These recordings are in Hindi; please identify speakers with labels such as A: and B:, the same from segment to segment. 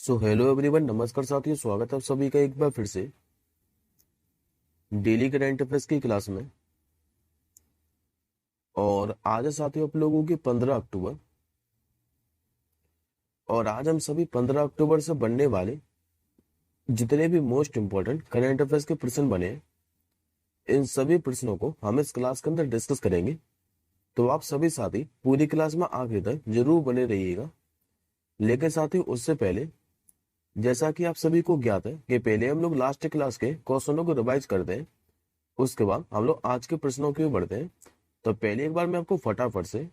A: सो हेलो एवरीवन, नमस्कार साथियों। स्वागत है आप सभी का एक बार फिर से डेली करंट अफेयर्स की क्लास में। और आज है साथियों आप लोगों की 15 अक्टूबर। और आज हम सभी 15 अक्टूबर से बनने वाले जितने भी मोस्ट इंपॉर्टेंट करंट अफेयर्स के प्रश्न बने हैं, इन सभी प्रश्नों को हम इस क्लास के अंदर डिस्कस करेंगे। तो आप सभी साथी पूरी क्लास में आखिर तक जरूर बने रहिएगा। लेकिन साथियों उससे पहले, जैसा कि आप सभी को ज्ञात है कि पहले हम लोग लास्ट क्लास के क्वेश्चनों को रिवाइज करते हैं, उसके बाद हम लोग आज के प्रश्नों की ओर बढ़ते हैं। तो पहले एक बार मैं आपको फटाफट से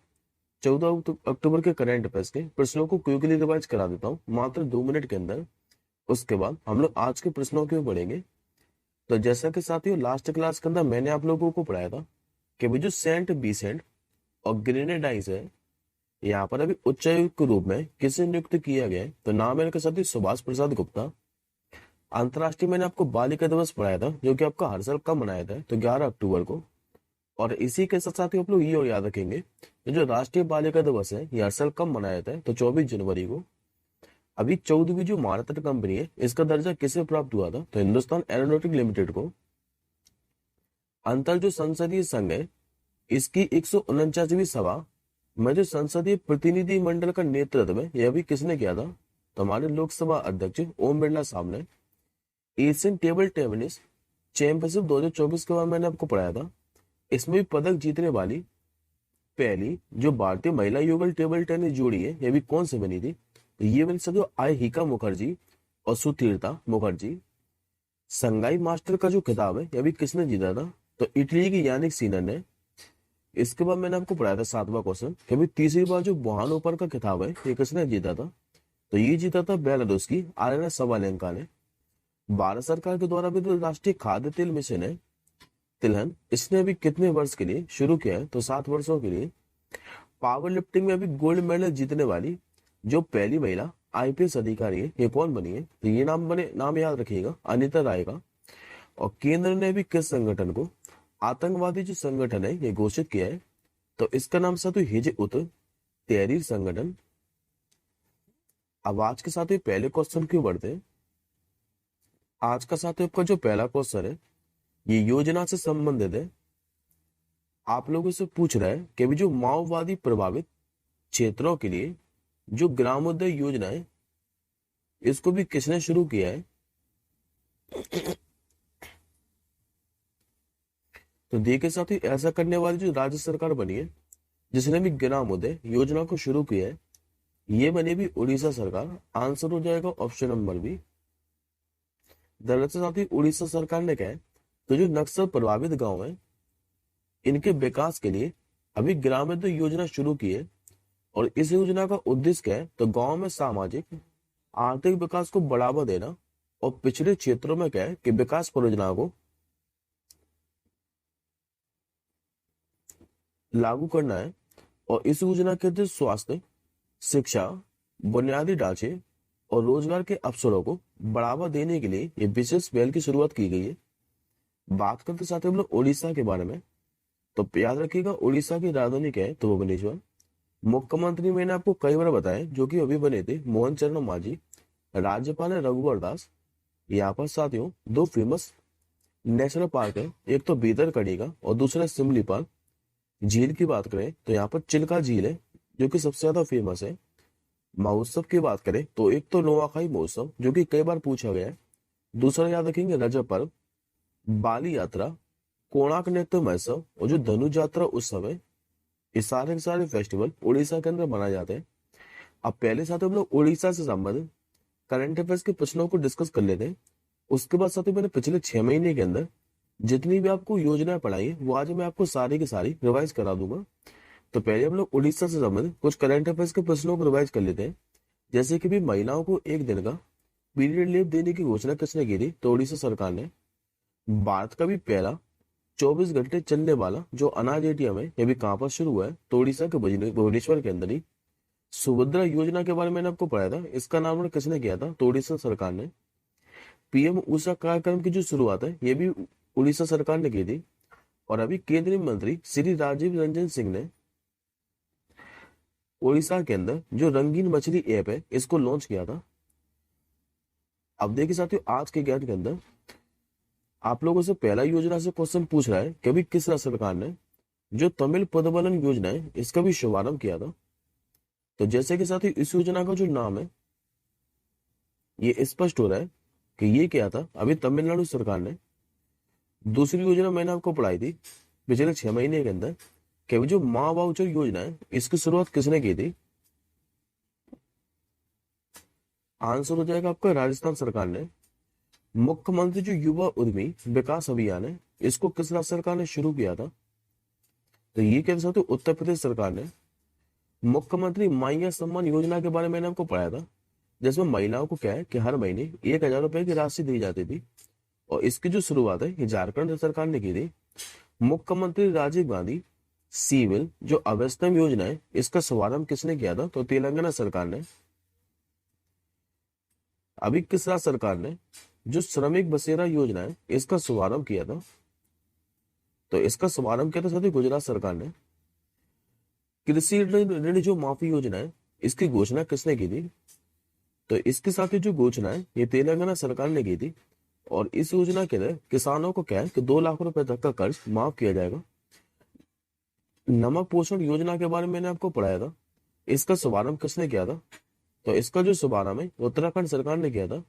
A: 14 अक्टूबर के करंट अफेयर्स के प्रश्नों को क्विकली रिवाइज करा देता हूँ मात्र 2 मिनट के अंदर। उसके बाद हम लोग आज के प्रश्नों की ओर बढ़ेंगे। तो जैसा कि साथियों लास्ट क्लास के अंदर मैंने आप लोगों को पढ़ाया था कि भाई जो सेंट बिसेंट और ग्रेनेडाइंस है, यहाँ पर अभी उच्चायुक्त के रूप में किसे नियुक्त किया गया है? तो नाम है इनका साथी सुभाष प्रसाद गुप्ता। अंतर्राष्ट्रीय मैंने आपको बालिका दिवस पढ़ाया था, जो कि आपका हर साल कब मनाया था? तो 11 अक्टूबर को। और इसी के साथ साथ ही आप लोग ये और याद रखेंगे कि जो राष्ट्रीय बालिका दिवस है ये हर साल कब मनाया जाता है? तो 24 जनवरी को। अभी 14वीं जो मारुति कंपनी है, इसका दर्जा किसे प्राप्त हुआ था? तो हिंदुस्तान एरोनॉटिक लिमिटेड को। अंतर जो संसदीय संघ है, इसकी 149वीं सभा में जो संसदीय प्रतिनिधि मंडल का नेतृत्व है, यह भी किसने किया था? तो हमारे लोकसभा अध्यक्ष ओम बिरला साहब ने। एशियन टेबल टेनिस चैंपियनशिप 2024 के बाद मैंने आपको पढ़ाया था, इसमें भी पदक जीतने वाली पहली जो भारतीय महिला युगल टेबल टेनिस जोड़ी है, यह भी कौन से बनी थी? तो ये बनी सकते आइहिका मुखर्जी और सुतीर्था मुखर्जी। संगाई मास्टर का जो खिताब है, यह भी किसने जीता था? तो इटली की यानिक सीनर ने। इसके बाद मैंने आपको पढ़ाया था 7वां क्वेश्चन कि भाई तीसरी बार जो वुहान ओपन का खिताब है, ये किसने जीता था? तो ये जीता था बेलारूस की आरेना सबालेंका ने। भारत सरकार के द्वारा भी जो राष्ट्रीय खाद्य तेल मिशन है तिलहन, इसने अभी कितने वर्ष के लिए शुरू किया है? तो 7 वर्षों के लिए। पावर लिफ्टिंग में अभी गोल्ड मेडल जीतने वाली जो पहली महिला आईपीएस अधिकारी है, ये कौन बनी है? तो ये नाम याद रखिएगा, अनिता राय का। और केंद्र ने भी किस संगठन को आतंकवादी जो संगठन है ये घोषित किया है? तो इसका नाम साथ हिज उत तहरीर संगठन। अब आज के साथ ही पहले क्वेश्चन क्यों बढ़ते हैं। आज का साथ आपका जो पहला क्वेश्चन है, ये योजना से संबंधित है। आप लोगों से पूछ रहा है कि भी जो माओवादी प्रभावित क्षेत्रों के लिए जो ग्रामोदय योजना है, इसको भी किसने शुरू किया है? तो देखिए साथी, ऐसा करने वाली जो राज्य सरकार बनी है जिसने भी ग्रामोदय योजना को शुरू किया है, ये बनी भी उड़ीसा सरकार। आंसर हो जाएगा ऑप्शन नंबर बी। दरअसल साथी उड़ीसा सरकार ने कहा है तो जो नक्सल प्रभावित गांव है, इनके विकास के लिए अभी ग्रामोदय योजना शुरू की है। और इस योजना का उद्देश्य क्या है? तो गांव में सामाजिक आर्थिक विकास को बढ़ावा देना और पिछड़े क्षेत्रों में क्या है कि विकास परियोजनाओं को लागू करना है। और इस योजना के तहत स्वास्थ्य, शिक्षा, बुनियादी ढांचे और रोजगार के अवसरों को बढ़ावा देने के लिए ये विशेष पहल की शुरुआत की गई है। बात करते साथ हम लोग उड़ीसा के बारे में। तो याद रखिएगा उड़ीसा की राजधानी क्या है? तो भुवनेश्वर। मुख्यमंत्री मैंने आपको कई बार बताया जो कि अभी बने थे मोहन चरण मांझी। राज्यपाल है रघुवर दास। यहाँ पर साथियों दो फेमस नेशनल पार्क है, एक तो भीतरकनिका का और दूसरा सिमलीपाल। झील की बात करें तो यहाँ पर चिल्का झील है जो कि सबसे ज्यादा फेमस है। महोत्सव की बात करें तो एक तो नोआखाई महोत्सव जो कि कई बार पूछा गया है। दूसरा याद रखेंगे रजब पर्व, बाली यात्रा, कोणार्क नृत्य महोत्सव और जो धनु यात्रा उत्सव है। ये सारे के सारे फेस्टिवल उड़ीसा के अंदर मनाए जाते हैं। अब पहले साथ हम लोग उड़ीसा से संबंधित करंट अफेयर्स के प्रश्नों को डिस्कस कर लेते हैं। उसके बाद साथ ही मैंने पिछले 6 महीने के अंदर जितनी भी आपको योजनाएं पढ़ाई है, वो आज मैं आपको सारी की सारी रिवाइज करा दूंगा। तो पहले हम लोग उड़ीसा से संबंधित कुछ करंट अफेयर्स के प्रश्नों को रिवाइज कर लेते हैं। जैसे कि भी महिलाओं को 1 दिन का पीरियड लीव देने की घोषणा किसने की थी? तो उड़ीसा सरकार ने। भारत का भी पहला 24 घंटे चलने वाला जो अनाज एटीएम है, यह भी कहां पर शुरू हुआ है? तो उड़ीसा के भुवनेश्वर के अंदर ही। सुभद्रा योजना के बारे में मैंने आपको पढ़ाया था, इसका नाम किसने किया था? तो उड़ीसा सरकार ने। पीएम उषा कार्यक्रम की जो शुरुआत है, ये भी उड़ीसा सरकार ने की थी। और अभी केंद्रीय मंत्री श्री राजीव रंजन सिंह ने उड़ीसा के अंदर जो रंगीन मछली ऐप है, इसको लॉन्च किया था। अब देखिए साथियों, आज के ज्ञान के अंदर आप लोगों से पहला योजना से क्वेश्चन पूछ रहा है कि अभी किस राज्य सरकार ने जो तमिल पदबलन योजना है इसका भी शुभारंभ किया था। तो जैसे कि साथियों इस योजना का जो नाम है ये स्पष्ट हो रहा है कि ये क्या था। अभी तमिलनाडु सरकार ने दूसरी योजना मैंने आपको पढ़ाई थी पिछले 6 महीने के अंदर कि जो माँ वाउचर योजना है इसकी शुरुआत किसने की थी। आंसर हो जाएगा आपका राजस्थान सरकार ने। मुख्यमंत्री जो युवा उद्यमी विकास अभियान है इसको किस राज्य सरकार ने शुरू किया था। तो ये कह सकते हो उत्तर प्रदेश सरकार ने। मुख्यमंत्री माइया सम्मान योजना के बारे में मैंने आपको पढ़ाया था, जिसमें महिलाओं को क्या है कि हर महीने 1,000 रुपए की राशि दी जाती थी और इसकी जो शुरुआत है ये झारखंड सरकार ने की थी। मुख्यमंत्री राजीव गांधी सिविल जो अभ्यस्तम योजना है इसका शुभारंभ किसने किया था। तो तेलंगाना सरकार ने। अभी किस राज्य सरकार ने जो श्रमिक बसेरा योजना है इसका शुभारंभ किया था। तो इसका शुभारंभ किया था साथी गुजरात सरकार ने। कृषि ऋण जो माफी योजना है इसकी घोषणा किसने की थी। तो इसके साथ ही जो घोषणा है ये तेलंगाना सरकार ने की थी और इस योजना के तहत किसानों को क्या है कि 2 लाख रुपए तक का कर्ज माफ किया जाएगा। नमक पोषण योजना के बारे में मैंने आपको पढ़ाया था, इसका शुभारंभ किसने किया था। तो इसका जो शुभारंभ है उत्तराखंड सरकार ने किया था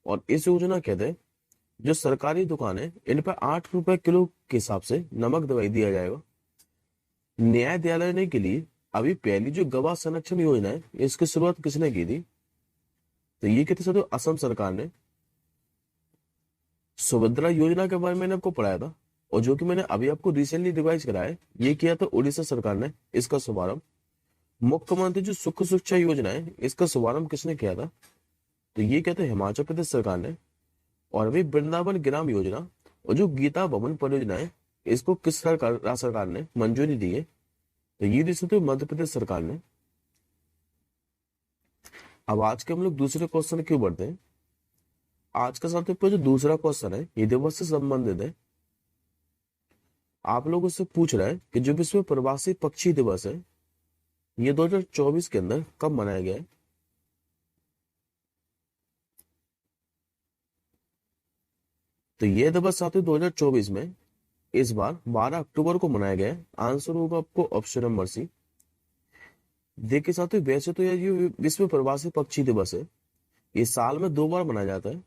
A: और इस योजना के तहत जो सरकारी दुकान है इन पर 8 रुपए किलो के हिसाब से नमक दवाई दिया जाएगा। न्याय दिलाने के लिए अभी पहली जो गवाह संरक्षण योजना है इसकी शुरुआत किसने की थी। तो ये कहते साथियों असम सरकार ने। सुभद्रा योजना के बारे में मैंने आपको पढ़ाया था और जो कि मैंने अभी आपको रिसेंटली रिवाइज कराया है ये किया था उड़ीसा सरकार ने इसका शुभारंभ। मुख्यमंत्री जो सुख शिक्षा योजना है इसका शुभारंभ किसने किया था। तो ये कहते हैं हिमाचल प्रदेश सरकार ने। और अभी वृंदावन ग्राम योजना और जो गीता भवन परियोजना है इसको किस राज्य सरकार ने मंजूरी दी है। तो ये देख सकते हो मध्य प्रदेश सरकार ने। अब आज के हम लोग दूसरे क्वेश्चन क्यों बढ़ते हैं। आज का साथियों जो दूसरा क्वेश्चन है ये दिवस से संबंधित है। आप लोगों से पूछ रहा है कि जो विश्व प्रवासी पक्षी दिवस है ये 2024 के अंदर कब मनाया गया है। तो ये दिवस साथियों 2024 में इस बार 12 अक्टूबर को मनाया गया है। आंसर होगा आपको ऑप्शन नंबर सी। देखिए साथियों वैसे तो ये विश्व प्रवासी पक्षी दिवस है ये साल में 2 बार मनाया जाता है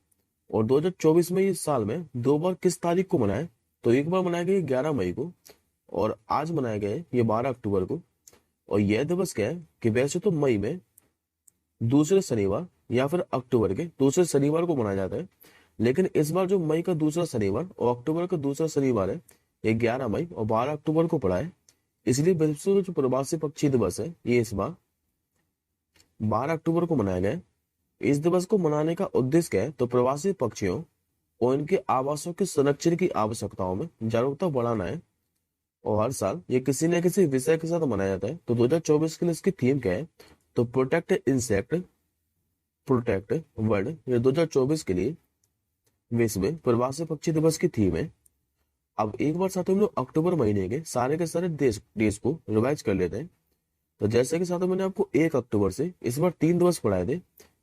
A: और 2024 में इस साल में 2 बार किस तारीख को मनाया है। तो एक बार मनाया गया 11 मई को और आज मनाया गया है ये 12 अक्टूबर को। और यह दिवस क्या है कि वैसे तो मई में दूसरे शनिवार या फिर अक्टूबर के दूसरे शनिवार को मनाया जाता है, लेकिन इस बार जो मई का दूसरा शनिवार और अक्टूबर का दूसरा शनिवार है ये 11 मई और 12 अक्टूबर को पड़ा है। इसलिए विश्व जो प्रवासी पक्षी दिवस है ये इस बार 12 अक्टूबर को मनाया गया है। इस दिवस को मनाने का उद्देश्य क्या है। तो प्रवासी पक्षियों और इनके आवासों के संरक्षण की आवश्यकताओं में जागरूकता बढ़ाना है और हर साल ये किसी न किसी विषय के साथ मनाया जाता है। तो 2024 के लिए इसकी थीम क्या है। तो प्रोटेक्ट इंसेक्ट प्रोटेक्ट वर्ल्ड ये 2024 के लिए विश्व प्रवासी पक्षी दिवस की थीम है। अब एक बार साथ हम लोग अक्टूबर महीने के सारे देश को रिवाइज कर लेते हैं। तो जैसे कि साथ मैंने आपको 1 अक्टूबर से इस बार 3 दिवस पढ़ाए थे।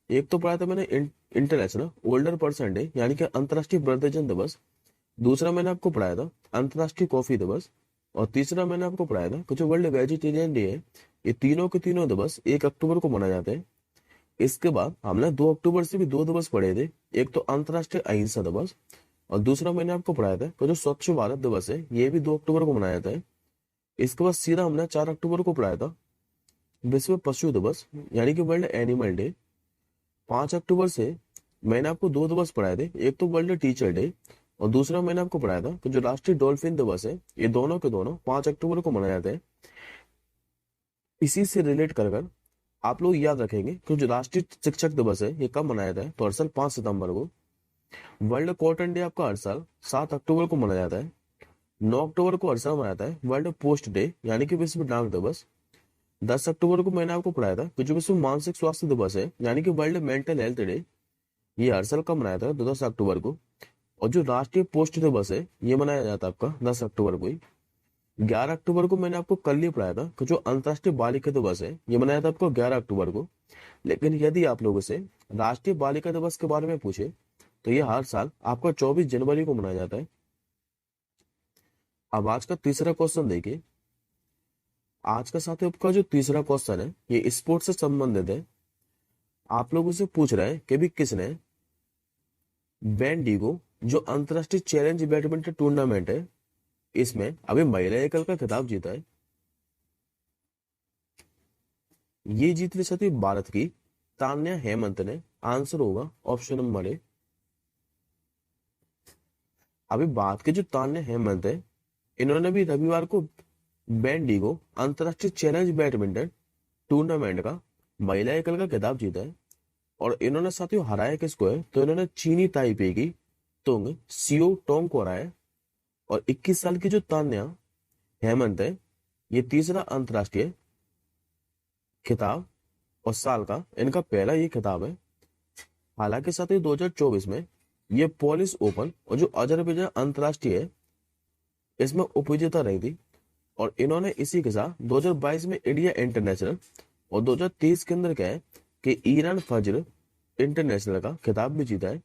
A: एक तो पढ़ाया था मैंने इंटरनेशनल ओल्डर पर्सन डे यानी कि अंतर्राष्ट्रीय वृद्धजन दिवस। दूसरा मैंने आपको पढ़ाया था अंतर्राष्ट्रीय कॉफी दिवस और तीसरा मैंने आपको पढ़ाया था जो वर्ल्ड वेजिटेरियन डे है। ये तीनों के तीनों दिवस 1 अक्टूबर को मनाए जाते हैं। इसके बाद हमने 2 अक्टूबर से भी 2 दिवस पढ़े थे, एक तो अंतर्राष्ट्रीय अहिंसा दिवस और दूसरा मैंने आपको पढ़ाया था जो स्वच्छ भारत दिवस है ये भी 2 अक्टूबर को मनाया जाता है। इसके बाद सीधा हमने 4 अक्टूबर को पढ़ाया था विश्व पशु दिवस यानी कि वर्ल्ड एनिमल डे। 5 अक्टूबर से मैंने आपको 2 दिवस पढ़ाए थे, एक तो वर्ल्ड टीचर डे और दूसरा मैंने आपको पढ़ाया था जो राष्ट्रीय डॉल्फिन दिवस है। ये दोनों के दोनों 5 अक्टूबर को मनाए जाते हैं। इसी से रिलेट कर आप लोग याद रखेंगे कि जो राष्ट्रीय शिक्षक दिवस है ये कब मनाया जाता है। तो हर साल 5 सितंबर को। वर्ल्ड कॉटन डे आपका हर साल 7 अक्टूबर को मनाया जाता है। 9 अक्टूबर को हर साल मनाया जाता है वर्ल्ड पोस्ट डे यानी कि विश्व डाक दिवस। 10 अक्टूबर को मैंने आपको पढ़ाया था कि जो विश्व मानसिक स्वास्थ्य दिवस है यानी कि वर्ल्ड मेंटल हेल्थ डे ये हर साल कब मनाया था। 10 अक्टूबर को। और जो राष्ट्रीय पोस्ट दिवस है ये मनाया जाता है आपका 10 अक्टूबर को ही। 11 अक्टूबर को मैंने आपको कल ही पढ़ाया था कि जो अंतर्राष्ट्रीय बालिका दिवस है ये मनाया था आपको 11 अक्टूबर को। लेकिन यदि आप लोगों से राष्ट्रीय बालिका दिवस के बारे में पूछे तो ये हर साल आपका 24 जनवरी को मनाया जाता है। अब आज का तीसरा क्वेश्चन देखिए। आज का साथियों आपका जो तीसरा क्वेश्चन है ये स्पोर्ट्स से संबंधित है। आप लोगों से पूछ रहे हैं कि भी किसने बेंडिगो जो अंतरराष्ट्रीय चैलेंज बैडमिंटन टूर्नामेंट है इसमें अभी महिला एकल का खिताब जीता है। ये जीत रही साथियों भारत की तान्या हेमंत ने। आंसर होगा ऑप्शन नंबर ए। अभी बात की जो तान्या हेमंत है इन्होंने भी रविवार को बेंडिगो अंतरराष्ट्रीय चैलेंज बैडमिंटन टूर्नामेंट का महिला एकल का खिताब जीता है। और इन्होंने साथियों हराया किसको है, तो इन्होंने चीनी ताइपे की तुंग सियो टोंग को हराया। और 21 साल की जो तान्या हेमंत है ये तीसरा अंतरराष्ट्रीय खिताब और साल का इनका पहला ये खिताब है। हालांकि साथियों 2024 में ये पोलिश ओपन और जो अजरबैजान अंतरराष्ट्रीय है इसमें उपविजेता रही थी। और इन्होंने इसी के साथ 2022 में इंडिया इंटरनेशनल और 2023 के अंदर क्या है कि ईरान फज्र इंटरनेशनल का खिताब भी जीता है।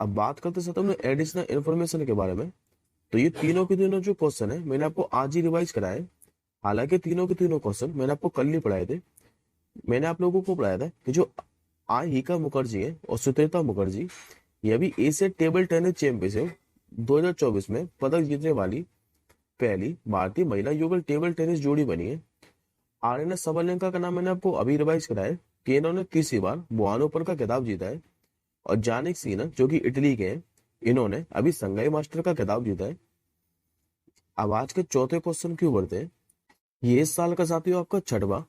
A: अब बात करते साथ हमने एडिशनल इन्फॉर्मेशन के बारे में। तो ये तीनों के तीनों जो क्वेश्चन है मैंने आपको आज ही रिवाइज कराए। हालांकि तीनों के तीनों क्वेश्चन मैंने आपको कल ही पढ़ाए थे। मैंने आप लोगों को पढ़ाया था कि जो आहिका मुखर्जी है और सुतेता मुखर्जी ये अभी एशिया टेबल टेनिस चैंपियनशिप 2024 में पदक जीतने वाली पहली भारतीय महिला युगल टेबल टेनिस जोड़ी बनी है। आर्यना सबलेंका का नाम मैंने आपको अभी रिवाइज कराया कि इन्होंने तीसरी बार बुआन ओपन का खिताब जीता है। और जानिक सिनर जो कि इटली के हैं इन्होंने अभी संघाई मास्टर का खिताब जीता है। अब आज के चौथे क्वेश्चन की ओर बढ़ते हैं। ये इस साल का साथियों आपका छठवां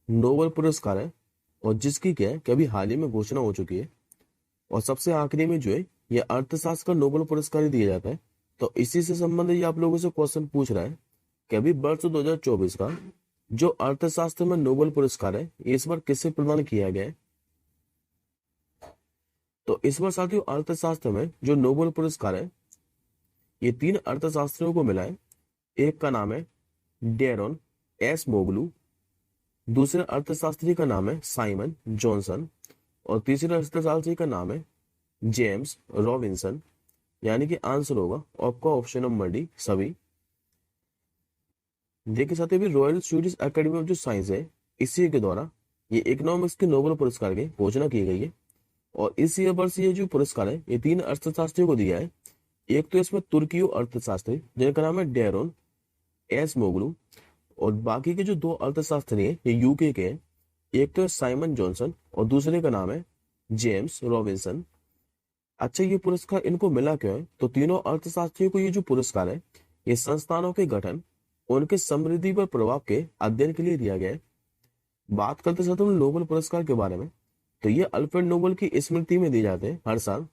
A: नोबेल पुरस्कार है और जिसकी क्या है कि अभी हाल ही में घोषणा हो चुकी है। और सबसे आखिरी में जो है ये अर्थशास्त्र का नोबेल पुरस्कार ही दिया जाता है। तो इसी से संबंधित आप लोगों से क्वेश्चन पूछ रहा है कि अभी वर्ष 2024 का जो अर्थशास्त्र में नोबेल पुरस्कार है इस बार किससे प्रदान किया गया है। तो इस बार साथियों अर्थशास्त्र में जो नोबेल पुरस्कार है ये 3 अर्थशास्त्रियों को मिला है। एक का नाम है डेरन एस मोगलू, दूसरे अर्थशास्त्री का नाम है साइमन जॉनसन और तीसरे अर्थशास्त्री का नाम है जेम्स रॉबिन्सन। यानी कि आंसर होगा आपका ऑप्शन नंबर डी सभी। देखिए साथियों अभी रॉयल स्वीडिश एकेडमी ऑफ जो साइंस है इसी के द्वारा ये इकोनॉमिक्स के नोबेल पुरस्कार की घोषणा की गई है। और इस वर्ष ये जो पुरस्कार है ये 3 अर्थशास्त्रियों को दिया है। एक तो इसमें तुर्की अर्थशास्त्री जिनका नाम है डेरोन एस मोगलू और बाकी के जो 2 अर्थशास्त्री हैं ये यूके के हैं। एक तो है साइमन जॉनसन और दूसरे का नाम है जेम्स रॉबिन्सन। अच्छा ये पुरस्कार इनको मिला क्यों है, तो तीनों अर्थशास्त्रियों को ये जो पुरस्कार है ये संस्थानों के गठन उनके समृद्धि पर प्रभाव के अध्ययन के लिए दिया गया है। बात करते साथ हम नोबेल पुरस्कार के बारे में। तो ये अल्फ्रेड नोबेल की स्मृति में दिए जाते हैं हर साल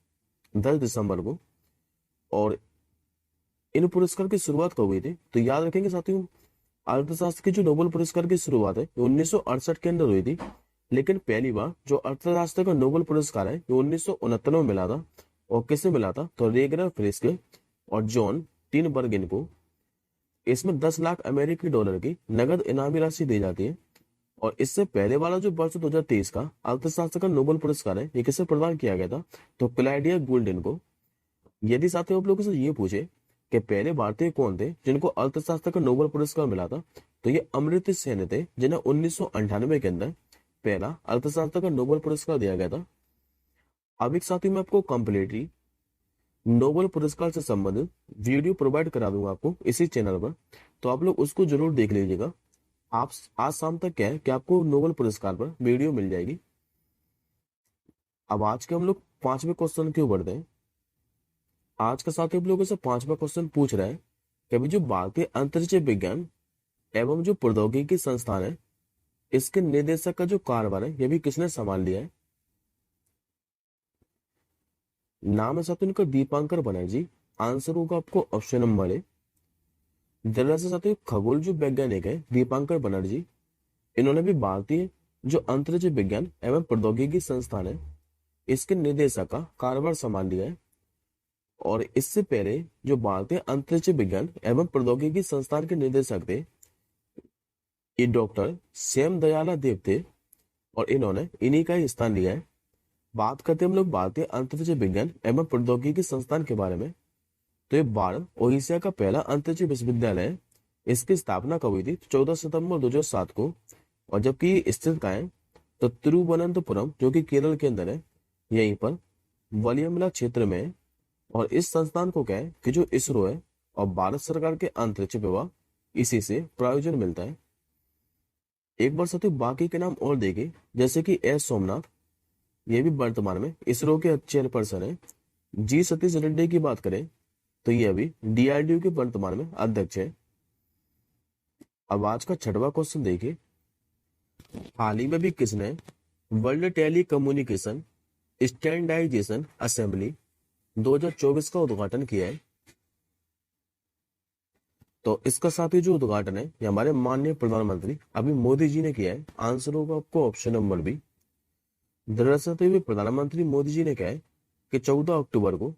A: 10 दिसंबर को। और इन पुरस्कार की शुरुआत कब हुई थी, तो याद रखेंगे साथियों अर्थशास्त्र की जो नोबेल पुरस्कार की शुरुआत है 1968 के अंदर हुई थी। लेकिन पहली बार जो अर्थशास्त्र का नोबेल पुरस्कार है 1969 में मिला था। और किसे मिला था, तो रेगनर फ्रिस्क और जॉन टिनबर्गिन को। इसमें 10 लाख अमेरिकी डॉलर की नगद इनामी राशि दी जाती है। और इससे पहले वाला जो वर्ष 2023 का अर्थशास्त्र का नोबेल पुरस्कार है ये किसे प्रदान किया गया था, तो क्लैडिया गोल्डन को। यदि साथियों आप लोगों से ये पूछे कि पहले भारतीय कौन थे जिनको अर्थशास्त्र का नोबेल पुरस्कार मिला था, तो ये अमर्त्य सेन थे जिन्हें 1998 के अंदर पहला अर्थशास्त्र का नोबेल पुरस्कार दिया गया था। अब एक साथी मैं आपको कंप्लीटली नोबेल पुरस्कार से संबंधित वीडियो प्रोवाइड करा दूंगा आपको इसी चैनल पर, तो आप लोग उसको जरूर देख लीजिएगा। आप आज शाम तक क्या है कि आपको नोबेल पुरस्कार पर वीडियो मिल जाएगी। अब आज के हम लोग 5वें क्वेश्चन की ओर बढ़ते हैं। आज का साथी आप लोगों से 5वां क्वेश्चन पूछ रहा है कि अभी जो भारतीय अंतरिक्ष विज्ञान एवं जो प्रौद्योगिकी संस्थान है इसके निदेशक का जो कार्यभार है ये भी किसने संभाल लिया है। नाम है साथियों इनका दीपांकर बनर्जी। आंसर होगा आपको ऑप्शन नंबर ए। दरअसल साथियों खगोल जो वैज्ञानिक है दीपांकर बनर्जी इन्होंने भी भारतीय जो अंतरिक्ष विज्ञान एवं प्रौद्योगिकी संस्थान है इसके निदेशक का कार्यभार संभाल लिया है। और इससे पहले जो भारतीय अंतरिक्ष विज्ञान एवं प्रौद्योगिकी संस्थान के निदेशक थे ये डॉक्टर श्याम दयाला देव थे और इन्होंने इन्हीं का ही स्थान लिया है। बात करते हैं हम लोग भारतीय अंतरिक्ष विज्ञान एवं प्रौद्योगिकी संस्थान के बारे में। तो ये भारत और एशिया का पहला अंतरिक्ष विश्वविद्यालय है। इसकी स्थापना कब हुई थी? 14 सितंबर 2007 को। और जबकि ये स्थित कहाँ है? तो तिरुवनंतपुरम, जो कि केरल के अंदर है, यहीं पर वलियमला क्षेत्र में है। और इस संस्थान को क्या है कि जो इसरो है और भारत सरकार के अंतरिक्ष विभाग, इसी से प्रायोजन मिलता है। एक बार साथियों बाकी के नाम और देखे, जैसे कि एस सोमनाथ, ये भी वर्तमान में इसरो के चेयरपर्सन है। जी सतीश रेड्डी की बात करें तो ये अभी डीआरडीओ के वर्तमान में अध्यक्ष है। अब आज का छठवां क्वेश्चन देखिए, हाल ही में भी किसने world telecommunication standardization assembly 2024 का उद्घाटन किया है? तो इसका साथी जो उद्घाटन है ये हमारे माननीय प्रधानमंत्री अभी मोदी जी ने किया है। आंसर होगा आपको ऑप्शन नंबर बी। दरअसल प्रधानमंत्री मोदी जी ने कहा है कि 14 अक्टूबर को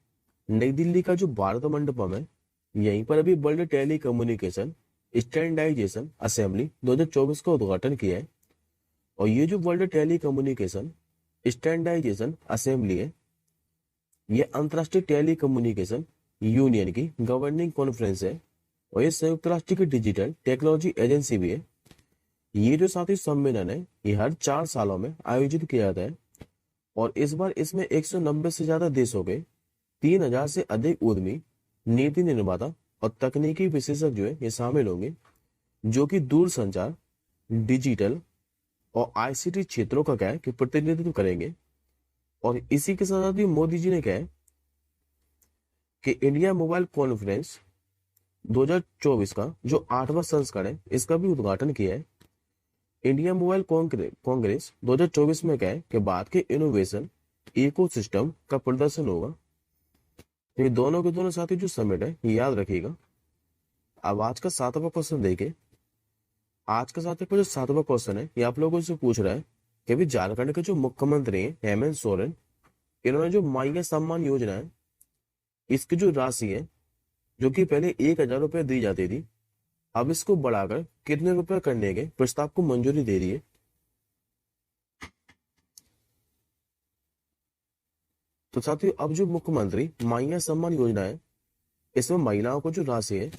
A: नई दिल्ली का जो भारत मंडपम है, यहीं पर अभी world telecommunication standardization assembly 2024 का उद्घाटन किया है। और ये जो world telecommunication standardization assembly है, ये अंतर्राष्ट्रीय टेली कम्युनिकेशन यूनियन की गवर्निंग कॉन्फ्रेंस है। और ये संयुक्त राष्ट्र की डिजिटल टेक्नोलॉजी एजेंसी भी है। ये जो साथी सम्मेलन है ये हर 4 सालों में आयोजित किया जाता है। और इस बार इसमें 190 से ज्यादा देशों के 3000 से अधिक उद्यमी, नीति निर्माता और तकनीकी विशेषज्ञ जो है ये शामिल होंगे, जो कि दूरसंचार, डिजिटल और आईसीटी क्षेत्रों का क्या है कि प्रतिनिधित्व करेंगे। और इसी के साथ ही मोदी जी ने कहा है कि इंडिया मोबाइल कॉन्फ्रेंस 2024 का जो 8वां संस्करण है इसका भी उद्घाटन किया है। इंडिया मोबाइल कांग्रेस 2024 में क्या है कि भारत के इनोवेशन इकोसिस्टम का प्रदर्शन होगा। ये दोनों के दोनों साथी जो समिट है ये याद रखिएगा। अब आज का 7वां क्वेश्चन देखें। आज का साथ जो 7वां क्वेश्चन है ये आप लोगों से पूछ रहा है कि अभी झारखंड के जो मुख्यमंत्री हैं हेमंत सोरेन, इन्होंने जो मांगे सम्मान योजना है इसकी जो राशि है, जो कि पहले 1000 रुपये दी जाती थी, अब इसको बढ़ाकर कितने रुपए करने के प्रस्ताव को मंजूरी दे दी है? तो साथियों अब जो मुख्यमंत्री मांगे सम्मान योजना है इसमें महिलाओं को जो राशि है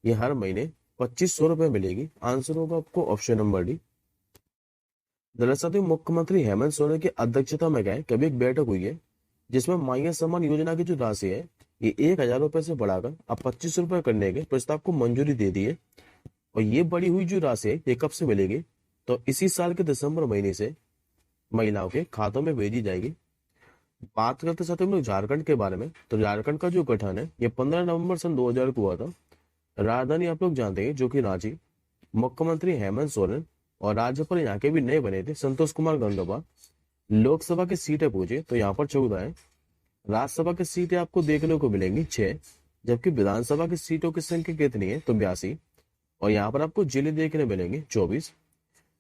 A: ये हर महीने 2500 रुपए मिलेगी। आंसर होगा आपको ऑप्शन नंबर डी। दरअसल मुख्यमंत्री हेमंत सोरेन की अध्यक्षता में क्या है कभी एक बैठक हुई है जिसमें मांगे सम्मान योजना की जो राशि है ये 1000 रुपए से बढ़ाकर अब 2500 रुपए करने के प्रस्ताव को मंजूरी दे दी है। और ये बढ़ी हुई जो राशि है ये कब से मिलेगी? तो इसी साल के दिसंबर महीने से महिलाओं के खातों में भेजी जाएगी। बात करते साथ हम लोग झारखंड के बारे में। तो झारखंड का जो गठन है ये 15 नवंबर सन 2000 को हुआ था। राजधानी आप लोग जानते हैं जो कि रांची। मुख्यमंत्री हेमंत सोरेन और राज्यपाल यहाँ के भी नए बने थे संतोष कुमार गंगवार। लोकसभा की सीटें पूछे तो यहाँ पर 14 है। राज्यसभा की सीटें आपको देखने को मिलेंगी 6, जबकि विधानसभा की सीटों की संख्या कितनी है? तो 82। और यहाँ पर आपको जिले देखने मिलेंगे 24।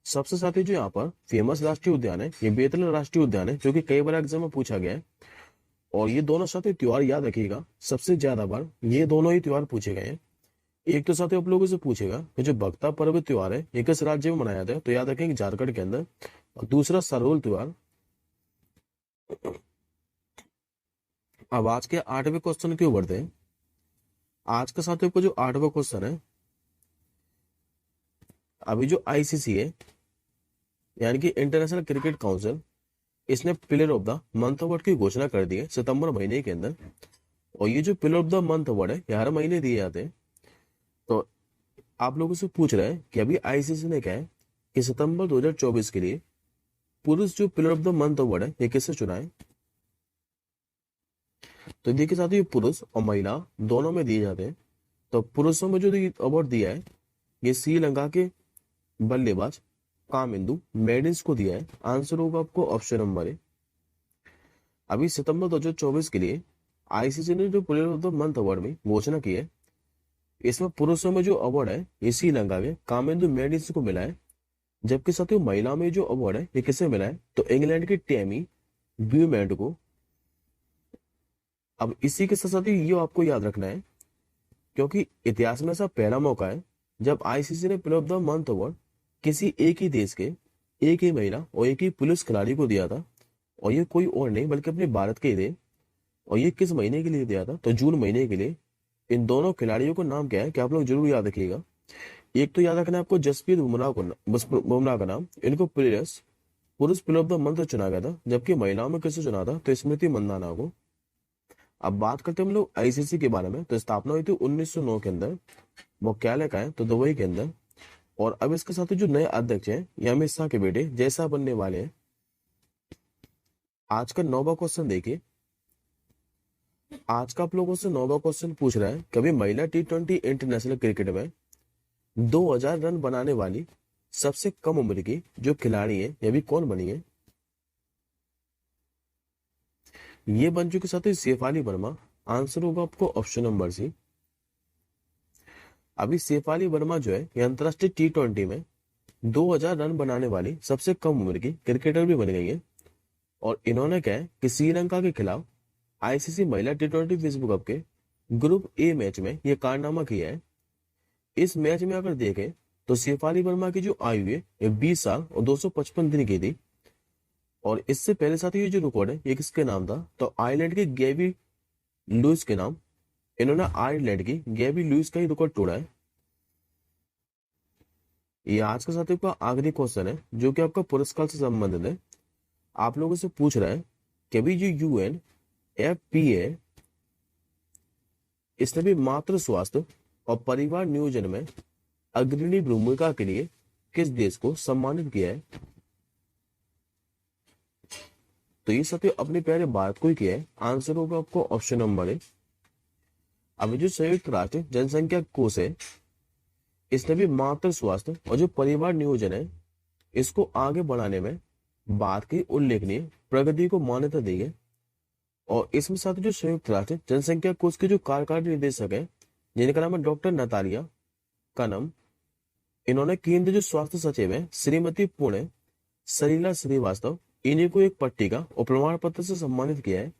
A: सबसे साथ ही जो यहाँ पर फेमस राष्ट्रीय उद्यान है ये बेतला राष्ट्रीय उद्यान है, जो कि कई बार एग्जाम में पूछा गया है। और ये दोनों साथी त्योहार याद रखिएगा, सबसे ज्यादा बार ये दोनों ही त्योहार पूछे गए हैं। एक तो साथी आप लोगों से पूछेगा कि जो भक्ता पर्व त्योहार है ये किस राज्य में मनाया जाता है? तो याद रखेंगे झारखंड के अंदर। और दूसरा सरहुल त्योहार। अब आज के 8वें क्वेश्चन की ओर बढ़ते हैं। आज का साथियों को जो 8वां क्वेश्चन है, अभी जो आईसीसी है यानी कि इंटरनेशनल क्रिकेट काउंसिल, इसने player of the month award की घोषणा कर दी है सितंबर महीने के अंदर। और ये जो player of the month award है ये हर महीने दिए जाते हैं। तो आप लोगों से पूछ रहे हैं कि अभी आईसीसी ने कहा है कि सितंबर 2024 के लिए पुरुष जो player of the month award है ये किससे चुना है? तो देखिए साथ ही पुरुष और महिला दोनों में दिए जाते हैं। तो पुरुषों में जो अवार्ड दिया है ये श्रीलंका के बल्लेबाज कामिंदु मेडिस को दिया है। आंसर होगा आपको ऑप्शन नंबर ए। अभी सितंबर 2024 के लिए आईसीसी ने जो player of the month award में घोषणा की है, इसमें पुरुषों में जो अवार्ड है ये श्रीलंका के कामिंदु मेडिस को मिला है। जबकि साथियों महिला में जो अवार्ड है ये किसे मिला है? तो इंग्लैंड की टेमी ब्यूमेंट को। अब इसी के साथ ही ये आपको याद रखना है, क्योंकि इतिहास में ऐसा पहला मौका है जब आईसीसी ने player of the month award किसी एक ही देश के एक ही महिला और एक ही पुरुष खिलाड़ी को दिया था। और ये कोई और नहीं बल्कि अपने भारत के ही थे। और ये किस महीने के लिए दिया था, तो जून महीने के लिए। इन दोनों खिलाड़ियों का नाम क्या है कि आप लोग जरूर याद रखिएगा। एक तो याद रखना है आपको जसप्रीत बुमराह का नाम। इनको पुरुष प्लेयर ऑफ द मंथ चुना गया था, जबकि महिलाओं में किसे चुना था, तो स्मृति मंदाना को। अब बात करते हैं हम लोग आईसीसी के बारे में। तो स्थापना हुई थी 1909 के अंदर। मुख्यालय का है तो दुबई के अंदर। और अब इसके साथ ही जो नए अध्यक्ष हैं ये अमित शाह के बेटे जैसा बनने वाले हैं। आज का 9वां क्वेश्चन देखिए। आज का आप लोगों से 9वां क्वेश्चन पूछ रहा है, कभी महिला T20 इंटरनेशनल क्रिकेट में 2000 रन बनाने वाली सबसे कम उम्र की जो खिलाड़ी है ये भी कौन बनी है। ये बन चुके साथी शेफाली वर्मा। आंसर होगा आपको ऑप्शन नंबर सी। अभी शेफाली वर्मा जो है ये अंतरराष्ट्रीय T20 में 2000 रन बनाने वाली सबसे कम उम्र की क्रिकेटर भी बन गई है। और इन्होंने क्या है कि श्रीलंका के खिलाफ आईसीसी महिला T20 विश्व कप के ग्रुप ए मैच में यह कारनामा किया है। इस मैच में अगर देखें तो शेफाली वर्मा की जो आयु है ये 20 साल और 255 दिन की थी। और इससे पहले साथ ये जो रिकॉर्ड है ये किसके नाम था, तो आयरलैंड के गैबी लुइस के नाम। इन्होंने आयरलैंड की गैबी लुइस का ही रिकॉर्ड तोड़ा है। ये आज का साथियों का आखिरी क्वेश्चन है जो कि आपका पुरस्कार से संबंधित है। आप लोगों से पूछ रहा है कि अभी जो UNFPA इसने भी मातृ स्वास्थ्य और परिवार नियोजन में अग्रणी भूमिका के लिए किस देश को सम्मानित किया है। तो ये साथियों अपने प्यारे भारत को ही किया है। आंसर होगा आपको ऑप्शन नंबर ए। अभी जो संयुक्त राष्ट्र जनसंख्या कोष है इसने भी मातृ स्वास्थ्य और जो परिवार नियोजन है इसको आगे बढ़ाने में भारत की उल्लेखनीय प्रगति को मान्यता दी है। और इसमें साथ जो संयुक्त राष्ट्र जनसंख्या कोष के जो कार्यकारी निदेशक है जिनका नाम है डॉक्टर नतालिया कनम। इन्होंने केंद्रीय जो स्वास्थ्य सचिव है श्रीमती पुण्य सलीला श्रीवास्तव इन्हीं को एक पट्टिका और प्रमाण पत्र से सम्मानित किया है।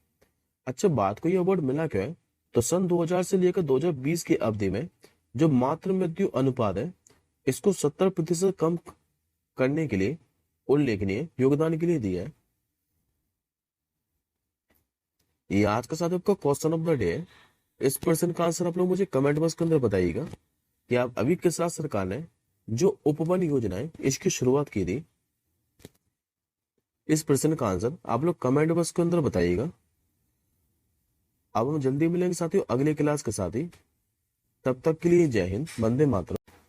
A: अच्छा, बात को ये अवार्ड मिला क्यों है, तो सन 2000 से लेकर 2020 की अवधि में जो मातृ मृत्यु अनुपात है इसको 70% कम करने के लिए उल्लेखनीय योगदान के लिए दिया है। ये आज का साथ आपका क्वेश्चन ऑफ द डे है। इस प्रश्न का आंसर आप लोग मुझे कमेंट बॉक्स के अंदर बताइएगा कि आप अभी किस राज्य सरकार ने जो उपवन योजना है इसकी शुरुआत की थी। इस प्रश्न का आंसर आप लोग कमेंट बॉक्स के अंदर बताइएगा। अब हम जल्दी मिलेंगे साथियों अगले क्लास के साथ ही। तब तक के लिए जय हिंद, वंदे मातरम।